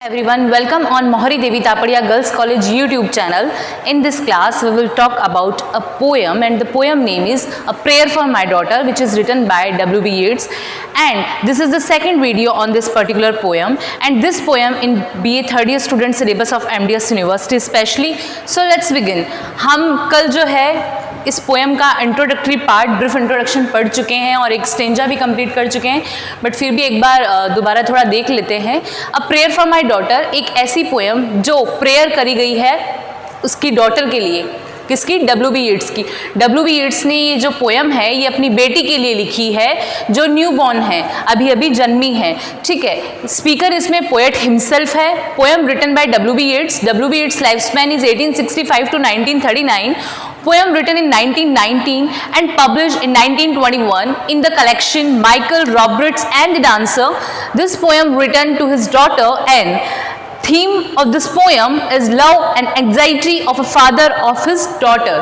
Everyone, welcome on Mohari Devi Tapadia Girls College YouTube channel. In this class, we will talk about a poem, and the poem name is A Prayer for My Daughter, which is written by W.B. Yeats. And this is the second video on this particular poem. And this poem in BA third year student syllabus of MDS University especially. So let's begin. हम कल जो है इस poem का introductory part brief introduction पढ़ चुके हैं और एक स्टेंजा भी कंप्लीट कर चुके हैं, बट फिर भी एक बार दोबारा थोड़ा देख लेते हैं। A prayer for my daughter एक ऐसी पोएम जो प्रेयर करी गई है उसकी डॉटर के लिए। किसकी? W.B. येट्स की। W.B. येट्स ने ये जो पोएम है ये अपनी बेटी के लिए लिखी है जो न्यू बॉर्न है, अभी अभी जन्मी है। ठीक है, स्पीकर इसमें पोएट हिमसेल्फ है। Poem written by W.B. Yeats. W.B. Yeats life span is 1865 to 1939. Poem written in 1919 and published in 1921 in the collection Michael Roberts and the Dancer. This poem written to his daughter, and theme of this poem is love and anxiety of a father of his daughter.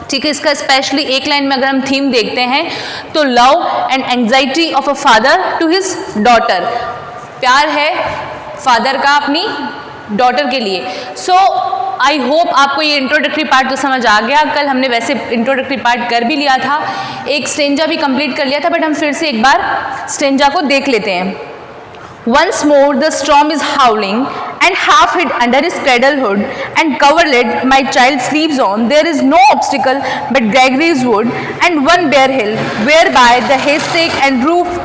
ठीक है, इसका specially एक line में अगर हम theme देखते हैं तो love and anxiety of a father to his daughter, प्यार है फादर का अपनी डॉटर के लिए। सो आई होप आपको ये इंट्रोडक्टरी पार्ट तो समझ आ गया। कल हमने वैसे इंट्रोडक्टरी पार्ट कर भी लिया था, एक स्टेंजा भी कंप्लीट कर लिया था, बट हम फिर से एक बार स्टेंजा को देख लेते हैं। Once more the storm is howling, and half hid under his cradle hood and coverlid my child sleeps on. There is no obstacle but Gregory's wood and one bare hill, whereby the haystack and roof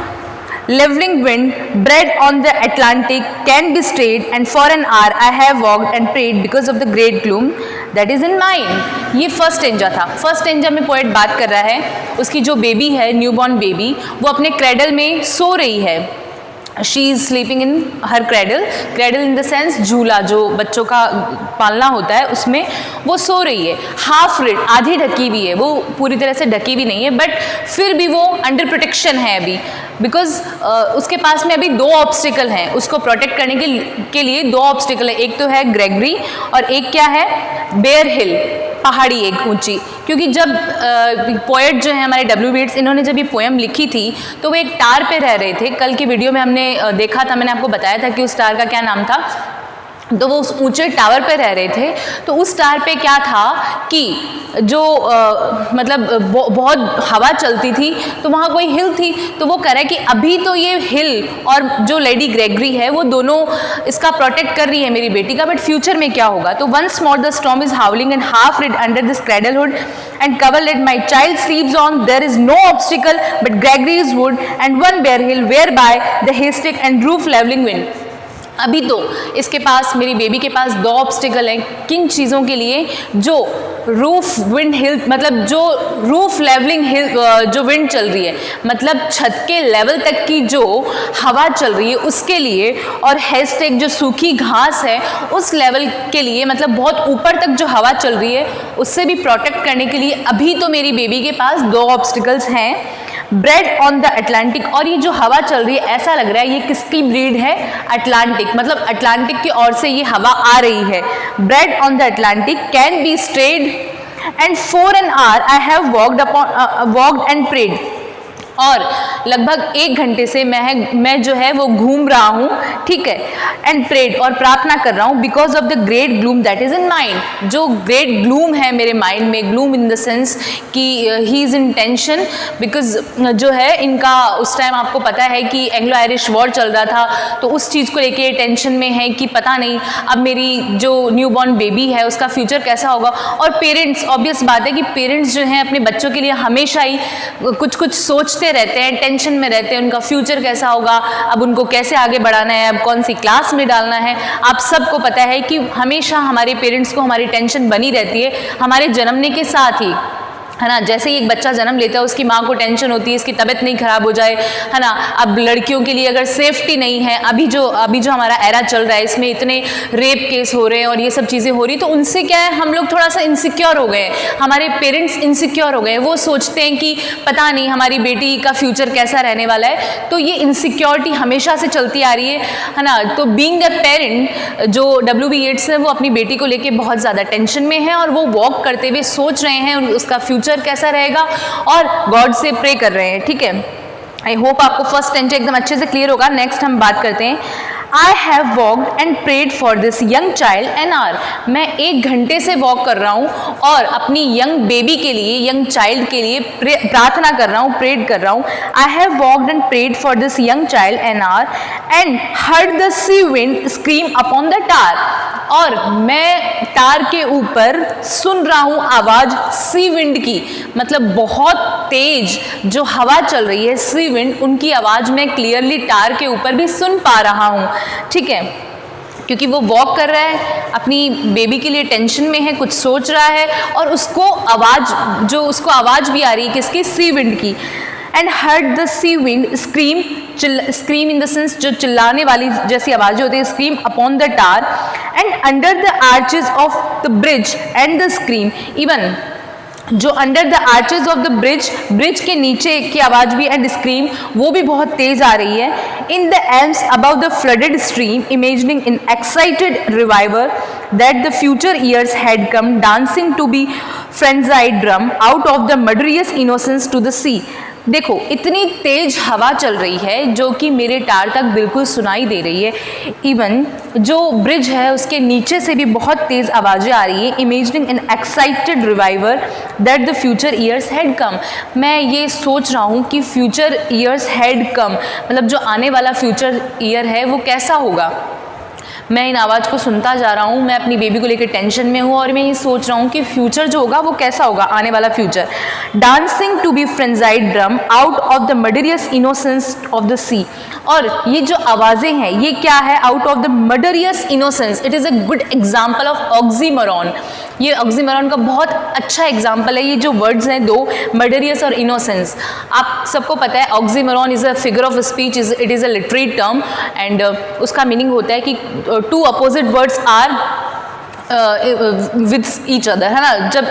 leveling wind bred on the Atlantic can be stayed, and for an hour I have walked and prayed because of the great gloom that is in mind. ये first stanza था। First stanza में poet बात कर रहा है, उसकी जो baby है, न्यूबॉर्न बेबी, वो अपने क्रेडल में सो रही है। She is sleeping in her cradle, cradle in the sense झूला जो बच्चों का पालना होता है, उसमें वो सो रही है। हाफ रिड, आधी ढकी हुई है, वो पूरी तरह से ढकी भी नहीं है, बट फिर भी वो अंडर प्रोटेक्शन है अभी, बिकॉज उसके पास में अभी दो ऑब्स्टिकल हैं, उसको प्रोटेक्ट करने के लिए दो ऑब्स्टिकल है। एक तो है ग्रेगरी और एक क्या है? बेयर हिल, पहाड़ी एक ऊंची। क्योंकि जब पोएट जो है हमारे W.B. येट्स, इन्होंने जब ये पोएम लिखी थी तो वो एक टार पे रह रहे थे। कल की वीडियो में हमने देखा था, मैंने आपको बताया था कि उस टार का क्या नाम था। तो वो उस ऊंचे टावर पे रह रहे थे। तो उस टार पे क्या था कि जो बहुत हवा चलती थी, तो वहाँ कोई हिल थी। तो वो कह रहा है कि अभी तो ये हिल और जो लेडी ग्रेगरी है वो दोनों इसका प्रोटेक्ट कर रही है मेरी बेटी का, बट फ्यूचर में क्या होगा। तो once more the storm is howling and half hid under this cradle hood and coverlid my child sleeps on. There is no obstacle but Gregory's wood and one bare hill, whereby the haystack and roof leveling wind. अभी तो इसके पास, मेरी baby के पास दो obstacle हैं। किन चीज़ों के लिए? जो रूफ विंड हिल, मतलब जो रूफ लेवलिंग हिल, जो विंड चल रही है, मतलब छत के लेवल तक की जो हवा चल रही है उसके लिए, और हैस्टेक जो सूखी घास है उस लेवल के लिए, मतलब बहुत ऊपर तक जो हवा चल रही है उससे भी प्रोटेक्ट करने के लिए अभी तो मेरी बेबी के पास दो ऑब्स्टिकल्स हैं। ब्रेड ऑन द अटलांटिक, और ये जो हवा चल रही है ऐसा लग रहा है ये किसकी ब्रीड है? अटलांटिक, मतलब अटलांटिक की ओर से ये हवा आ रही है। Bred on the Atlantic can be stayed and for an hour I have walked and prayed, और लगभग 1 घंटे से मैं जो है वो घूम रहा हूँ, ठीक है, एंड प्रेड, और प्रार्थना कर रहा हूँ, because of the great gloom that is in mind. जो ग्रेट ग्लूम है मेरे माइंड में, ग्लूम इन द सेंस कि he is in tension, because जो है इनका उस टाइम आपको पता है कि एंग्लो आयरिश वॉर चल रहा था, तो उस चीज़ को लेके टेंशन में है कि पता नहीं अब मेरी जो न्यूबॉर्न बेबी है उसका फ्यूचर कैसा होगा। और पेरेंट्स, ऑब्वियस बात है कि पेरेंट्स जो हैं अपने बच्चों के लिए हमेशा ही कुछ कुछ सोचते रहते हैं, टेंशन में रहते हैं, उनका फ्यूचर कैसा होगा, अब उनको कैसे आगे बढ़ाना है, अब कौन सी क्लास में डालना है। आप सबको पता है कि हमेशा हमारे पेरेंट्स को हमारी टेंशन बनी रहती है हमारे जन्मने के साथ ही, है ना। जैसे ही एक बच्चा जन्म लेता है उसकी माँ को टेंशन होती है इसकी तबीयत नहीं खराब हो जाए, है ना। अब लड़कियों के लिए अगर सेफ्टी नहीं है, अभी जो हमारा एरा चल रहा है इसमें इतने रेप केस हो रहे हैं और ये सब चीज़ें हो रही, तो उनसे क्या है, हम लोग थोड़ा सा इनसिक्योर हो गए, हमारे पेरेंट्स इनसिक्योर हो गए। वो सोचते हैं कि पता नहीं हमारी बेटी का फ्यूचर कैसा रहने वाला है, तो ये इनसिक्योरिटी हमेशा से चलती आ रही है ना। तो बीइंग अ पेरेंट, जो W.B. येट्स है वो अपनी बेटी को लेके बहुत ज़्यादा टेंशन में है, और वो वॉक करते हुए सोच रहे हैं उसका फ्यूचर कैसा रहेगा और गॉड से प्रे कर रहे हैं, ठीक है। आई होप आपको फर्स्ट स्टेंजा एकदम अच्छे से क्लियर होगा। नेक्स्ट हम बात करते हैं। I have walked and prayed for this young child an hour. मैं 1 घंटे से वॉक कर रहा हूँ और अपनी यंग बेबी के लिए, यंग चाइल्ड के लिए प्रार्थना कर रहा हूँ, प्रेड कर रहा हूँ. I have walked and prayed for this young child an hour and heard the sea wind scream upon the tar. और मैं टार के ऊपर सुन रहा हूँ आवाज़ सी विंड की, मतलब बहुत तेज जो हवा चल रही है, सी विंड, उनकी आवाज़ मैं क्लियरली टार के ऊपर भी सुन पा रहा हूँ. ठीक है, क्योंकि वो वॉक कर रहा है, अपनी बेबी के लिए टेंशन में है, कुछ सोच रहा है और उसको आवाज़ भी आ रही है किसकी, सी विंड की. And heard the sea wind scream, scream in the sense जो चिल्लाने वाली जैसी आवाज़ें होती है, scream upon the tar and under the arches of the bridge and the scream. Even जो under the arches of the bridge के नीचे की आवाज़ भी एंड स्क्रीम वो भी बहुत तेज आ रही है. In the elms about the flooded stream imagining in excited reviver that the future years had come dancing to be frenzied drum out of the murderous innocence to the sea. देखो इतनी तेज हवा चल रही है जो कि मेरे टार तक बिल्कुल सुनाई दे रही है. इवन जो ब्रिज है उसके नीचे से भी बहुत तेज आवाज़ें आ रही है. Imagining N excited reviver that the future years had come. मैं ये सोच रहा हूँ कि फ्यूचर ईयर्स हैड कम, मतलब जो आने वाला फ्यूचर ईयर है वो कैसा होगा. मैं इन आवाज़ को सुनता जा रहा हूँ, मैं अपनी बेबी को लेकर टेंशन में हूँ और मैं ये सोच रहा हूँ कि फ्यूचर जो होगा वो कैसा होगा, आने वाला future. Dancing to be frenzied drum out of the murderous innocence of the sea. और ये जो आवाज़ें हैं ये क्या है, out of the murderous innocence. It is a good example of oxymoron. ये ऑक्सीमोरॉन का बहुत अच्छा एग्जाम्पल है. ये जो वर्ड्स हैं दो, मर्डरियस और इनोसेंस, आप सबको पता है oxymoron is a figure of speech, it is a literary term and उसका मीनिंग होता है कि two opposite words are with each other, है ना. जब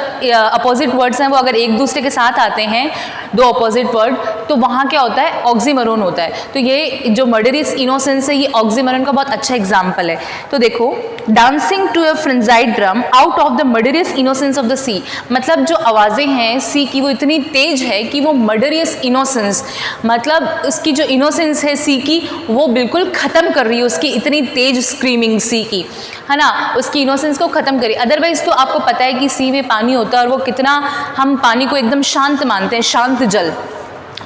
अपोजिट वर्ड्स हैं वो अगर एक दूसरे के साथ आते हैं, दो अपोजिट वर्ड, तो वहाँ क्या होता है, ऑक्सीमोरॉन होता है. तो ये जो मर्डरियस इनोसेंस है ये ऑक्सीमोरॉन का बहुत अच्छा एग्जाम्पल है. तो देखो, dancing to a frenzied drum out of the murderous innocence of the sea, मतलब जो आवाज़ें हैं सी की वो इतनी तेज है कि वो मर्डरियस इनोसेंस, मतलब उसकी जो इनोसेंस है सी की वो बिल्कुल ख़त्म कर रही है, उसकी इतनी तेज स्क्रीमिंग सी की, है ना, उसकी इनोसेंस को ख़त्म करी. अदरवाइज़ तो आपको पता है कि सी में पानी होता है और वो कितना, हम पानी को एकदम शांत मानते हैं, शांत जल,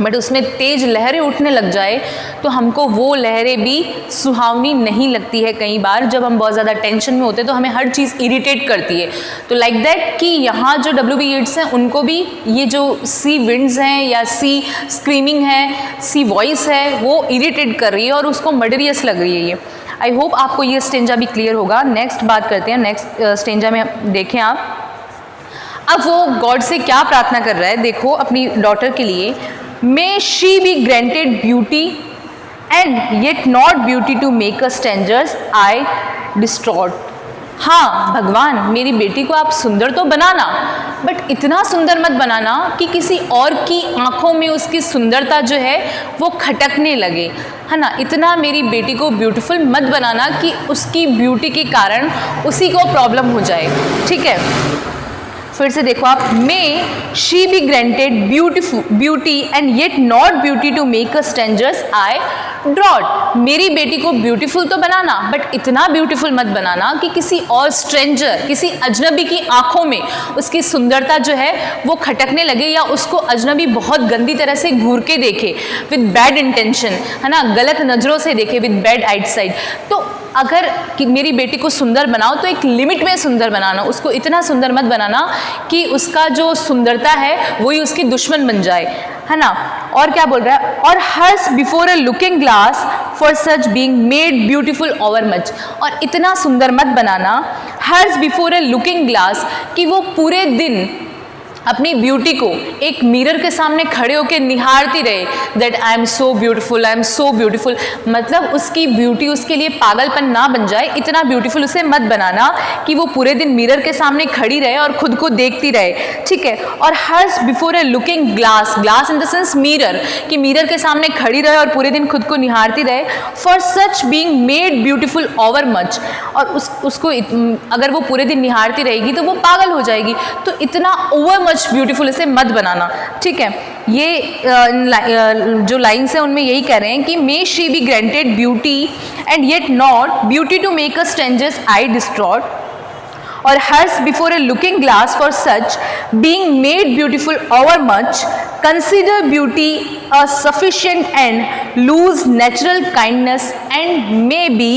बट उसमें तेज लहरें उठने लग जाए तो हमको वो लहरें भी सुहावनी नहीं लगती है. कई बार जब हम बहुत ज़्यादा टेंशन में होते हैं तो हमें हर चीज़ इरिटेट करती है. तो लाइक दैट कि यहाँ जो WB Yeats हैं उनको भी ये जो सी विंड्स हैं या सी स्क्रीमिंग है, सी वॉइस है, वो इरिटेट कर रही है और उसको मर्डरियस लग रही है. ये आई होप आपको ये स्टेंजा भी क्लियर होगा. नेक्स्ट बात करते हैं, नेक्स्ट स्टेंजा में देखें आप. अब वो गॉड से क्या प्रार्थना कर रहा है, देखो अपनी डॉटर के लिए. May she be granted beauty and yet not beauty to make a stranger's eye distraught. हाँ भगवान, मेरी बेटी को आप सुंदर तो बनाना, बट इतना सुंदर मत बनाना कि किसी और की आंखों में उसकी सुंदरता जो है वो खटकने लगे, है ना. इतना मेरी बेटी को ब्यूटीफुल मत बनाना कि उसकी ब्यूटी के कारण उसी को प्रॉब्लम हो जाए. ठीक है, फिर से देखो आप. May she be granted beauty and yet not beauty to make a stranger's eye drought. मेरी बेटी को ब्यूटीफुल तो बनाना, बट इतना ब्यूटीफुल मत बनाना कि किसी और स्ट्रेंजर, किसी अजनबी की आंखों में उसकी सुंदरता जो है वो खटकने लगे या उसको अजनबी बहुत गंदी तरह से घूर के देखे विद बैड इंटेंशन, है ना, गलत नज़रों से देखे विद बैड आइटसाइट. तो अगर कि मेरी बेटी को सुंदर बनाओ तो एक लिमिट में सुंदर बनाना, उसको इतना सुंदर मत बनाना कि उसका जो सुंदरता है वही उसकी दुश्मन बन जाए, है ना. और क्या बोल रहा है, और hers before a looking glass for such being made beautiful overmuch. और इतना सुंदर मत बनाना, hers before a looking glass, कि वो पूरे दिन अपनी ब्यूटी को एक मिरर के सामने खड़े होकर निहारती रहे, that I am so beautiful, I am so beautiful. मतलब उसकी ब्यूटी उसके लिए पागलपन ना बन जाए, इतना ब्यूटीफुल उसे मत बनाना कि वो पूरे दिन मिरर के सामने खड़ी रहे और खुद को देखती रहे. ठीक है, और hers before a looking glass, glass in the sense mirror, कि मिरर के सामने खड़ी रहे और पूरे दिन खुद को निहारती रहे. For such being made beautiful overmuch, और उसको अगर वो पूरे दिन निहारती रहेगी तो वो पागल हो जाएगी. तो इतना ओवर मच मच ब्यूटीफुल इसे मत बनाना, ठीक है। ये जो लाइन्स हैं उनमें यही कह रहे हैं कि may she be granted beauty and yet not beauty to make a stranger's eye distraught or hers before a looking glass for such being made beautiful overmuch. Consider beauty a sufficient end, lose natural kindness and maybe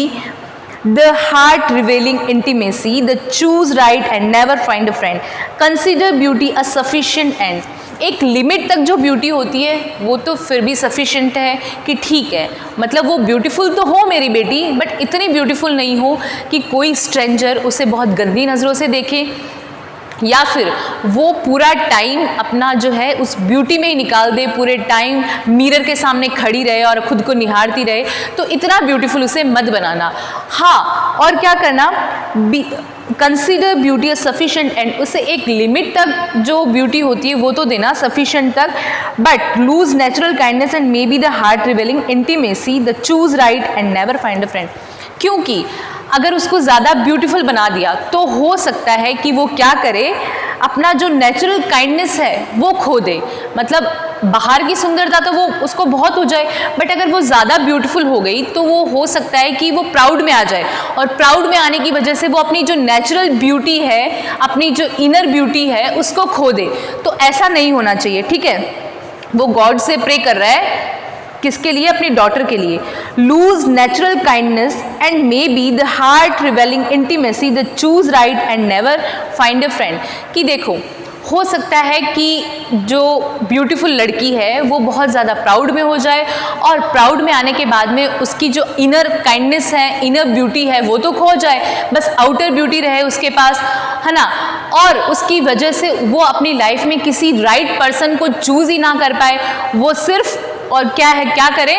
the heart revealing intimacy, the choose right and never find a friend. Consider beauty a sufficient end. एक limit तक जो beauty होती है वो तो फिर भी sufficient है कि ठीक है, मतलब वो ब्यूटीफुल तो हो मेरी बेटी, बट इतनी ब्यूटीफुल नहीं हो कि कोई स्ट्रेंजर उसे बहुत गंदी नज़रों से देखे, या फिर वो पूरा टाइम अपना जो है उस ब्यूटी में ही निकाल दे, पूरे टाइम मिरर के सामने खड़ी रहे और खुद को निहारती रहे। तो इतना ब्यूटीफुल उसे मत बनाना। हाँ, और क्या करना, consider beauty a sufficient and, उसे एक लिमिट तक जो ब्यूटी होती है वो तो देना, सफिशिएंट तक, but lose natural kindness and may be the heart revealing intimacy, the choose right and never find a friend. क्योंकि अगर उसको ज़्यादा ब्यूटीफुल बना दिया तो हो सकता है कि वो क्या करे, अपना जो नेचुरल काइंडनेस है वो खो दे। मतलब बाहर की सुंदरता तो वो उसको बहुत हो जाए, बट अगर वो ज़्यादा ब्यूटीफुल हो गई तो वो हो सकता है कि वो प्राउड में आ जाए, और प्राउड में आने की वजह से वो अपनी जो नेचुरल ब्यूटी है, अपनी जो इनर ब्यूटी है उसको खो दे। तो ऐसा नहीं होना चाहिए, ठीक है। वो गॉड से प्रे कर रहा है, किसके लिए, अपनी डॉटर के लिए। Lose natural kindness and may be the heart revealing intimacy, the choose right and never find a friend. कि देखो, हो सकता है कि जो ब्यूटीफुल लड़की है वो बहुत ज़्यादा प्राउड में हो जाए, और प्राउड में आने के बाद में उसकी जो इनर काइंडनेस है, इनर ब्यूटी है वो तो खो जाए, बस आउटर ब्यूटी रहे उसके पास, है ना। और उसकी वजह से वो अपनी लाइफ में किसी राइट पर्सन को चूज़ ही ना कर पाए, वो सिर्फ और क्या करे,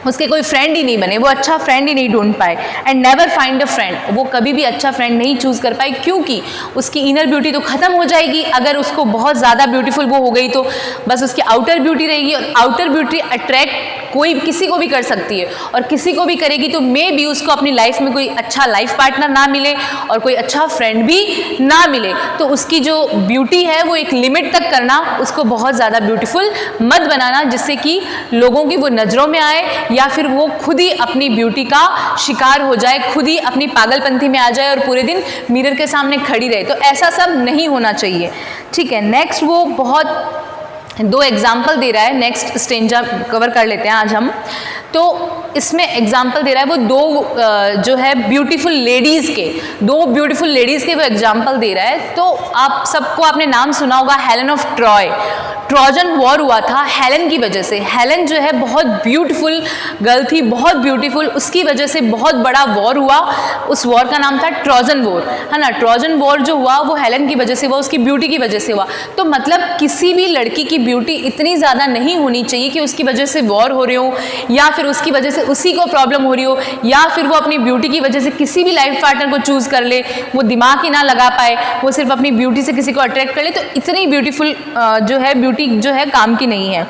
उसके कोई फ्रेंड ही नहीं बने, वो अच्छा फ्रेंड ही नहीं ढूंढ पाए, and never find a friend, वो कभी भी अच्छा फ्रेंड नहीं चूज़ कर पाए, क्योंकि उसकी इनर ब्यूटी तो ख़त्म हो जाएगी। अगर उसको बहुत ज़्यादा ब्यूटीफुल वो हो गई तो बस उसकी आउटर ब्यूटी रहेगी, और आउटर ब्यूटी अट्रैक्ट कोई किसी को भी कर सकती है, और किसी को भी करेगी तो मे भी उसको अपनी लाइफ में कोई अच्छा लाइफ पार्टनर ना मिले और कोई अच्छा फ्रेंड भी ना मिले। तो उसकी जो ब्यूटी है वो एक लिमिट तक करना, उसको बहुत ज़्यादा ब्यूटीफुल मत बनाना, जिससे कि लोगों की वो नज़रों में आए, या फिर वो खुद ही अपनी ब्यूटी का शिकार हो जाए, खुद ही अपनी पागलपंथी में आ जाए और पूरे दिन मिरर के सामने खड़ी रहे। तो ऐसा सब नहीं होना चाहिए, ठीक है। नेक्स्ट वो बहुत 2 एग्जाम्पल दे रहा है, नेक्स्ट स्टेंजा कवर कर लेते हैं आज हम। तो इसमें एग्जाम्पल दे रहा है वो 2 जो है ब्यूटीफुल लेडीज़ के, 2 ब्यूटीफुल लेडीज़ के वो एग्जाम्पल दे रहा है। तो आप सबको आपने नाम सुना होगा, Helen of Troy. Trojan war हुआ था हेलेन की वजह से। हेलेन जो है बहुत ब्यूटीफुल गर्ल थी, बहुत ब्यूटीफुल, उसकी वजह से बहुत बड़ा वॉर हुआ। उस वॉर का नाम था ट्रोजन वॉर, है ना। ट्रोजन वॉर जो हुआ वो हेलेन की वजह से हुआ, उसकी ब्यूटी की वजह से हुआ। तो मतलब किसी भी लड़की की ब्यूटी इतनी ज़्यादा नहीं होनी चाहिए कि उसकी वजह से वॉर हो रही हो, या फिर उसकी वजह से उसी को प्रॉब्लम हो रही हो, या फिर वो अपनी ब्यूटी की वजह से किसी भी लाइफ पार्टनर को चूज़ कर ले, वो दिमाग ही ना लगा पाए, वो सिर्फ अपनी ब्यूटी से किसी को अट्रैक्ट कर ले। तो इतनी ब्यूटीफुल जो है ब्यूटी जो है काम की नहीं है।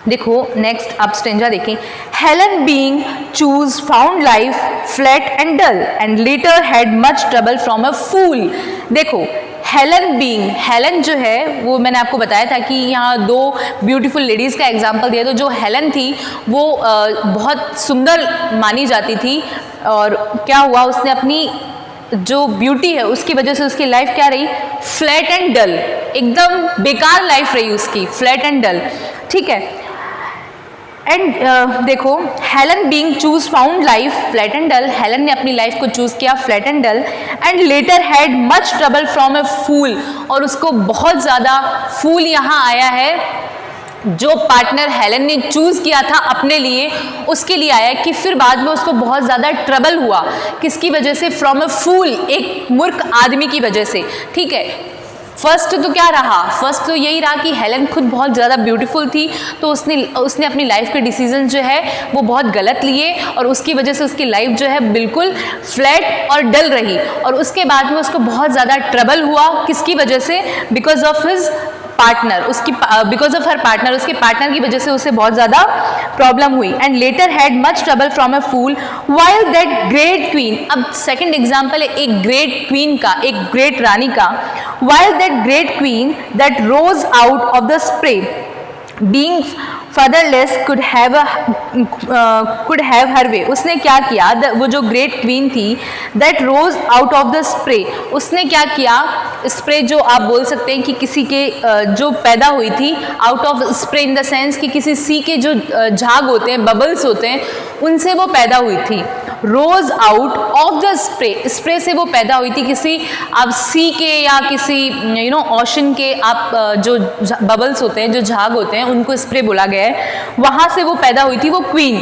देखो नेक्स्ट आप स्टेंजा देखें। Helen being choose found life flat and dull and later had much trouble from a fool. देखो हेलेन बीइंग, हेलेन जो है वो मैंने आपको बताया था कि यहाँ 2 ब्यूटीफुल लेडीज़ का एग्जाम्पल दिया। तो जो हेलेन थी वो बहुत सुंदर मानी जाती थी, और क्या हुआ, उसने अपनी जो ब्यूटी है उसकी वजह से उसकी लाइफ क्या रही, फ्लैट एंड डल, एकदम बेकार लाइफ रही उसकी, फ्लैट एंड डल, ठीक है। एंड देखो Helen being choose found life flat and dull, Helen ने अपनी लाइफ को चूज़ किया flat and dull, and later had much trouble from a fool, और उसको बहुत ज़्यादा फूल यहाँ आया है। जो पार्टनर हेलेन ने चूज़ किया था अपने लिए, उसके लिए आया कि फिर बाद में उसको बहुत ज़्यादा ट्रबल हुआ, किसकी वजह से, फ्रॉम अ फूल, एक मूर्ख आदमी की वजह से, ठीक है। फर्स्ट तो क्या रहा, फर्स्ट तो यही रहा कि हेलेन खुद बहुत ज़्यादा ब्यूटीफुल थी, तो उसने अपनी लाइफ के डिसीजन जो है वो बहुत गलत लिए, और उसकी वजह से उसकी लाइफ जो है बिल्कुल फ्लैट और डल रही। और उसके बाद में उसको बहुत ज़्यादा ट्रबल हुआ, किसकी वजह से, बिकॉज ऑफ हिज पार्टनर, उसकी बिकॉज ऑफ हर पार्टनर, उसके पार्टनर की वजह से उसे बहुत ज़्यादा प्रॉब्लम हुई। And later had much trouble from a fool while that great queen, अब सेकेंड एग्जाम्पल है एक ग्रेट क्वीन का, एक ग्रेट रानी का। While that great queen that rose out of the spray being fatherless could have her way, उसने क्या किया, वो जो ग्रेट क्वीन थी, that rose out of the spray, उसने क्या किया, स्प्रे जो आप बोल सकते हैं कि किसी के जो पैदा हुई थी, out of spray in the sense कि किसी सी के जो झाग होते हैं, बबल्स होते हैं, उनसे वो पैदा हुई थी। Rose out of the spray, spray से वो पैदा हुई थी, किसी आप सी के या किसी ओशन के आप जो बबल्स होते हैं, जो झाग होते हैं, उनको स्प्रे बोला गया है, वहां से वो पैदा हुई थी वो queen.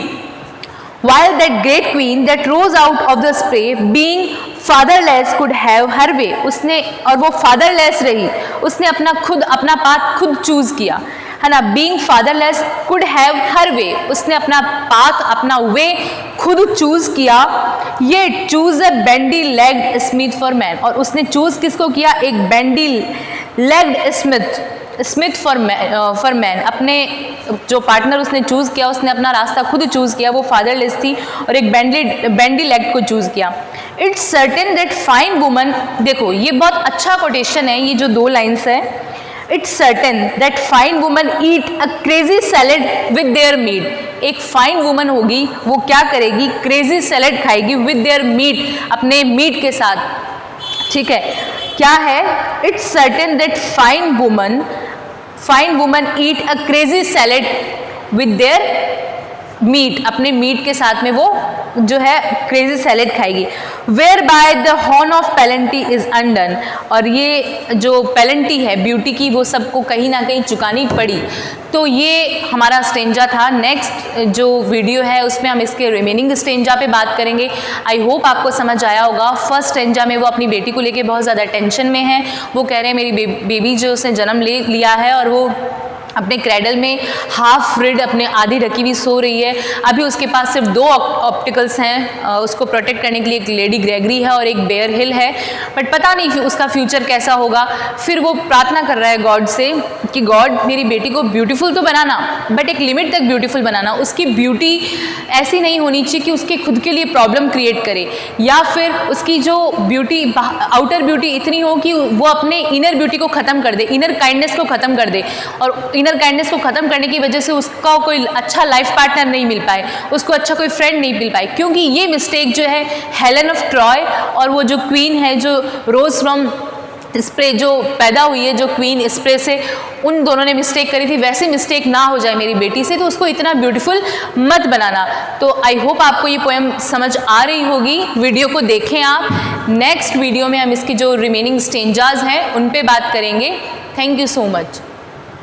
While that great queen that rose out of the spray being fatherless could have her way, उसने, और वो fatherless रही, उसने अपना पाथ खुद चूज किया, है ना। Being fatherless could have her way, उसने अपना पाथ, अपना वे खुद चूज किया। ये choose a bandy legged Smith for man, और उसने चूज किसको किया, एक bandy legged Smith for man, अपने जो पार्टनर उसने चूज किया, उसने अपना रास्ता खुद चूज किया, वो फादरलेस थी, और एक बैंडी लेग को चूज किया। It's certain that fine woman, देखो ये बहुत अच्छा कोटेशन है, ये जो 2 लाइन्स है। It's certain that fine woman eat a crazy salad with their meat, एक फाइन वुमन होगी, वो क्या करेगी, क्रेजी सैलेड खाएगी विद देयर मीट, अपने मीट के साथ, ठीक है। क्या है, it's certain that fine woman eat a crazy salad with their meat, अपने मीट के साथ में वो जो है क्रेजी सैलेड खाएगी। Where by the horn of plenty is undone, और ये जो पेलेंटी है ब्यूटी की, वो सबको कहीं ना कहीं चुकानी पड़ी। तो ये हमारा स्टेंजा था। नेक्स्ट जो वीडियो है उसमें हम इसके रिमेनिंग स्टेंजा पे बात करेंगे। आई होप आपको समझ आया होगा। फर्स्ट स्टेंजा में वो अपनी बेटी को लेके बहुत ज़्यादा टेंशन में है, वो कह रहे हैं मेरी बेबी जो उसने जन्म लिया है और वो अपने क्रेडल में हाफ रिड, अपने आधी ढकी हुई सो रही है। अभी उसके पास सिर्फ 2 ऑप्टिकल्स हैं, उसको प्रोटेक्ट करने के लिए एक लेडी ग्रेगरी है और एक बेयर हिल है, बट पता नहीं उसका फ्यूचर कैसा होगा। फिर वो प्रार्थना कर रहा है गॉड से कि गॉड मेरी बेटी को ब्यूटीफुल तो बनाना, बट एक लिमिट तक ब्यूटीफुल बनाना, उसकी ब्यूटी ऐसी नहीं होनी चाहिए कि उसके खुद के लिए प्रॉब्लम क्रिएट करे, या फिर उसकी जो ब्यूटी आउटर ब्यूटी इतनी हो कि वो अपने इनर ब्यूटी को ख़त्म कर दे, इनर काइंडनेस को ख़त्म कर दे, और इनर काइंडनेस को ख़त्म करने की वजह से उसका कोई अच्छा लाइफ पार्टनर नहीं मिल पाए, उसको अच्छा कोई फ्रेंड नहीं मिल पाए। क्योंकि ये मिस्टेक जो है हेलेन ऑफ ट्रॉय और वो जो क्वीन है जो रोज फ्रॉम स्प्रे जो पैदा हुई है, जो क्वीन स्प्रे से, उन दोनों ने मिस्टेक करी थी। वैसी मिस्टेक ना हो जाए मेरी बेटी से, तो उसको इतना ब्यूटीफुल मत बनाना। तो आई होप आपको ये पोएम समझ आ रही होगी। वीडियो को देखें आप। नेक्स्ट वीडियो में हम इसकी जो रिमेनिंग स्टेंजाज हैं उन पे बात करेंगे। Thank you so much.